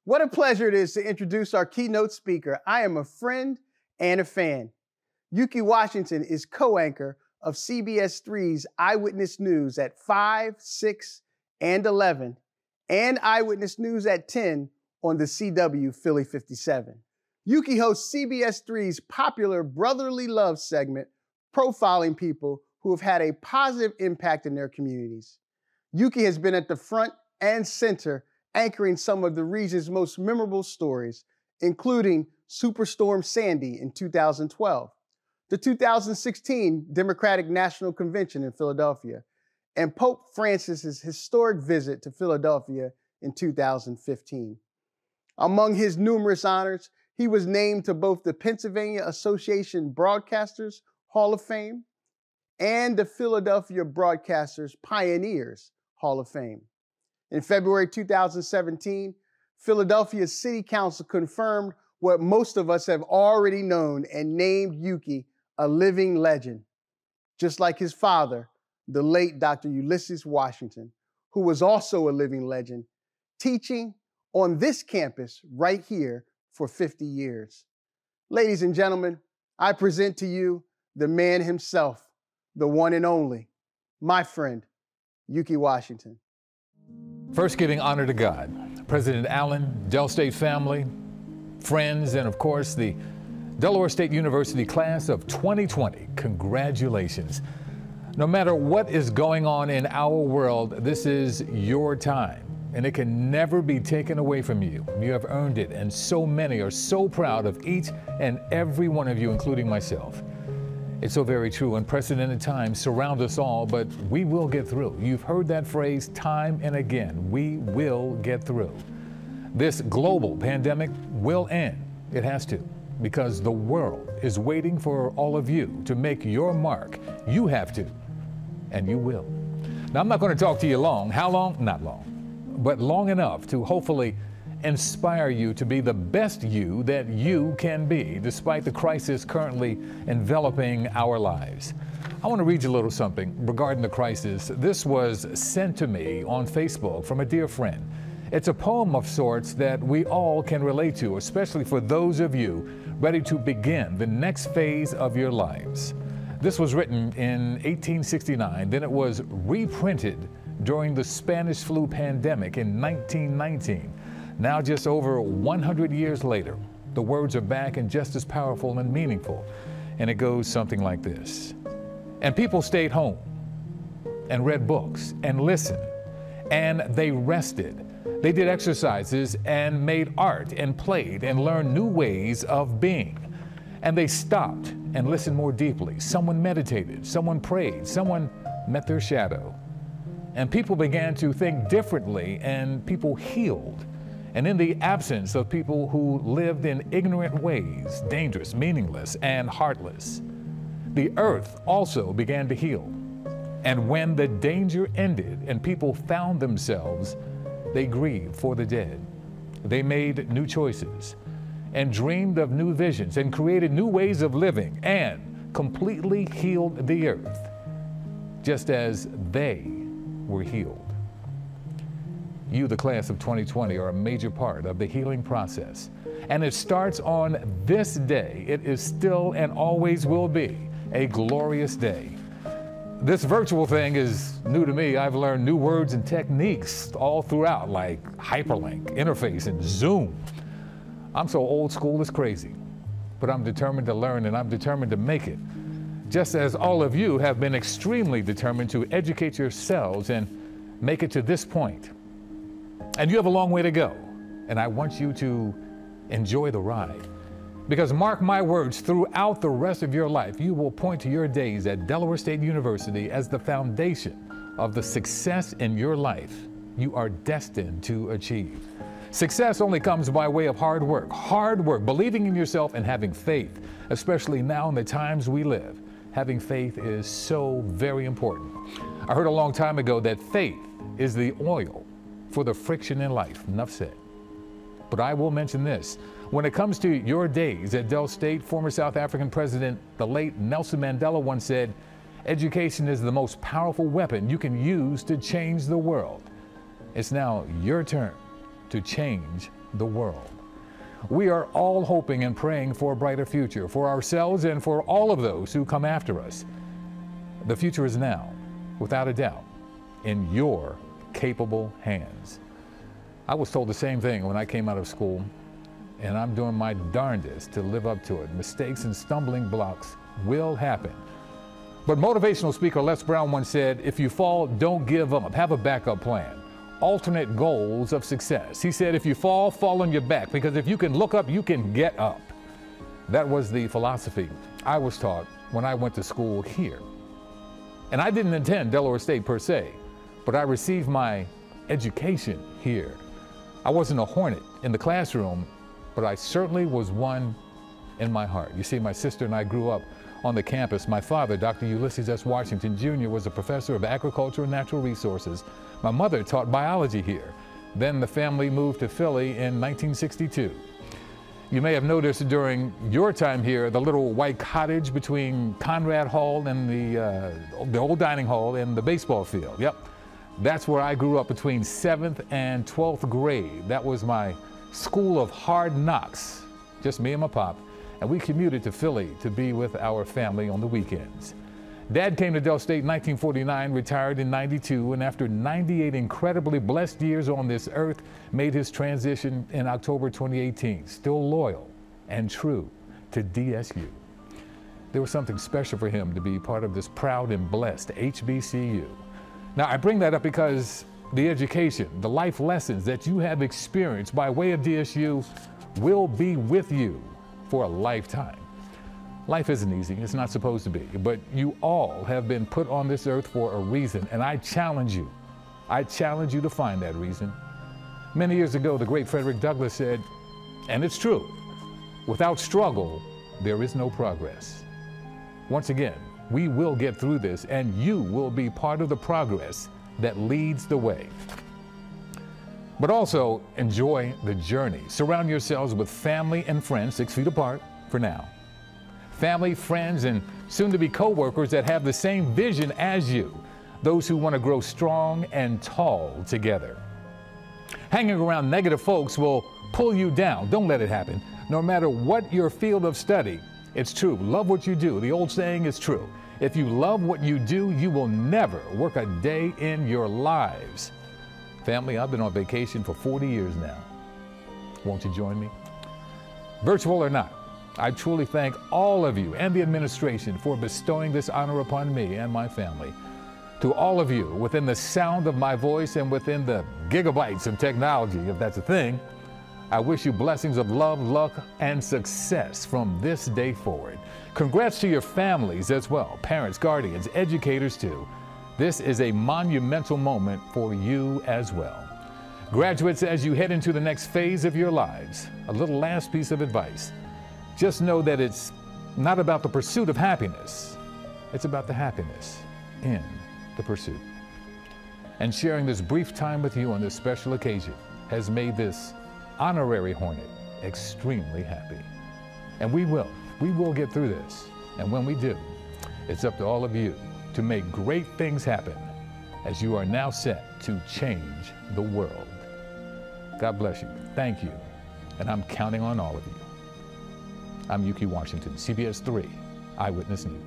What a pleasure it is to introduce our keynote speaker. I am a friend and a fan. Ukee Washington is co-anchor of CBS3's Eyewitness News at 5, 6, and 11, and Eyewitness News at 10 on the CW Philly 57. Ukee hosts CBS3's popular brotherly love segment, profiling people who have had a positive impact in their communities. Ukee has been at the front and center anchoring some of the region's most memorable stories, including Superstorm Sandy in 2012, the 2016 Democratic National Convention in Philadelphia, and Pope Francis's historic visit to Philadelphia in 2015. Among his numerous honors, he was named to both the Pennsylvania Association Broadcasters Hall of Fame and the Philadelphia Broadcasters Pioneers Hall of Fame. In February 2017, Philadelphia's City Council confirmed what most of us have already known and named Ukee a living legend, just like his father, the late Dr. Ulysses Washington, who was also a living legend, teaching on this campus right here for 50 years. Ladies and gentlemen, I present to you the man himself, the one and only, my friend, Ukee Washington. First, giving honor to God, President Allen, Del State family, friends, and of course, the Delaware State University class of 2020. Congratulations. No matter what is going on in our world, this is your time, and it can never be taken away from you. You have earned it, and so many are so proud of each and every one of you, including myself. It's so very true. Unprecedented times surround us all, but we will get through. You've heard that phrase time and again. We will get through. This global pandemic will end. It has to, because the world is waiting for all of you to make your mark. You have to, and you will. Now, I'm not going to talk to you long. How long? Not long, but long enough to hopefully inspire you to be the best you that you can be, despite the crisis currently enveloping our lives. I want to read you a little something regarding the crisis. This was sent to me on Facebook from a dear friend. It's a poem of sorts that we all can relate to, especially for those of you ready to begin the next phase of your lives. This was written in 1869, then it was reprinted during the Spanish flu pandemic in 1919. Now, just over 100 years later, the words are back and just as powerful and meaningful. And it goes something like this. And people stayed home and read books and listened, and they rested. They did exercises and made art and played and learned new ways of being. And they stopped and listened more deeply. Someone meditated, someone prayed, someone met their shadow. And people began to think differently, and people healed. And in the absence of people who lived in ignorant ways, dangerous, meaningless, and heartless, the earth also began to heal. And when the danger ended and people found themselves, they grieved for the dead. They made new choices and dreamed of new visions and created new ways of living and completely healed the earth, just as they were healed. You, the class of 2020, are a major part of the healing process. And it starts on this day. It is still and always will be a glorious day. This virtual thing is new to me. I've learned new words and techniques all throughout, like hyperlink, interface, and Zoom. I'm so old school, it's crazy. But I'm determined to learn, and I'm determined to make it. Just as all of you have been extremely determined to educate yourselves and make it to this point. And you have a long way to go, and I want you to enjoy the ride. Because mark my words, throughout the rest of your life, you will point to your days at Delaware State University as the foundation of the success in your life you are destined to achieve. Success only comes by way of hard work, believing in yourself and having faith, especially now in the times we live. Having faith is so very important. I heard a long time ago that faith is the oil for the friction in life. Enough said. But I will mention this. When it comes to your days at Del State, former South African President, the late Nelson Mandela, once said, education is the most powerful weapon you can use to change the world. It's now your turn to change the world. We are all hoping and praying for a brighter future for ourselves and for all of those who come after us. The future is now, without a doubt, in your capable hands. I was told the same thing when I came out of school, and I'm doing my darndest to live up to it. Mistakes and stumbling blocks will happen. But motivational speaker Les Brown once said, if you fall, don't give up. Have a backup plan. Alternate goals of success. He said, if you fall, fall on your back, because if you can look up, you can get up. That was the philosophy I was taught when I went to school here. And I didn't attend Delaware State per se, but I received my education here. I wasn't a hornet in the classroom, but I certainly was one in my heart. You see, my sister and I grew up on the campus. My father, Dr. Ulysses S. Washington, Jr., was a professor of agriculture and natural resources. My mother taught biology here. Then the family moved to Philly in 1962. You may have noticed during your time here the little white cottage between Conrad Hall and the old dining hall and the baseball field. Yep, that's where I grew up between 7th and 12th grade. That was my school of hard knocks, just me and my pop. And we commuted to Philly to be with our family on the weekends. Dad came to Del State in 1949, retired in 92, and after 98 incredibly blessed years on this earth, made his transition in October 2018, still loyal and true to DSU. There was something special for him to be part of this proud and blessed HBCU. Now, I bring that up because the education, the life lessons that you have experienced by way of DSU will be with you for a lifetime. Life isn't easy, it's not supposed to be, but you all have been put on this earth for a reason, and I challenge you to find that reason. Many years ago, the great Frederick Douglass said, and it's true, without struggle, there is no progress. Once again, we will get through this, and you will be part of the progress that leads the way. But also enjoy the journey. Surround yourselves with family and friends 6 feet apart for now. Family, friends, and soon-to-be co-workers that have the same vision as you, those who want to grow strong and tall together. Hanging around negative folks will pull you down. Don't let it happen. No matter what your field of study, it's true. Love what you do. The old saying is true. If you love what you do, you will never work a day in your lives. Family, I've been on vacation for 40 years now. Won't you join me? Virtual or not, I truly thank all of you and the administration for bestowing this honor upon me and my family. To all of you within the sound of my voice and within the gigabytes of technology, if that's a thing, I wish you blessings of love, luck, and success from this day forward. Congrats to your families as well, parents, guardians, educators too. This is a monumental moment for you as well. Graduates, as you head into the next phase of your lives, a little last piece of advice. Just know that it's not about the pursuit of happiness. It's about the happiness in the pursuit. And sharing this brief time with you on this special occasion has made this honorary Hornet extremely happy. And we will get through this. And when we do, it's up to all of you to make great things happen as you are now set to change the world. God bless you. Thank you. And I'm counting on all of you. I'm Ukee Washington, CBS 3 Eyewitness News.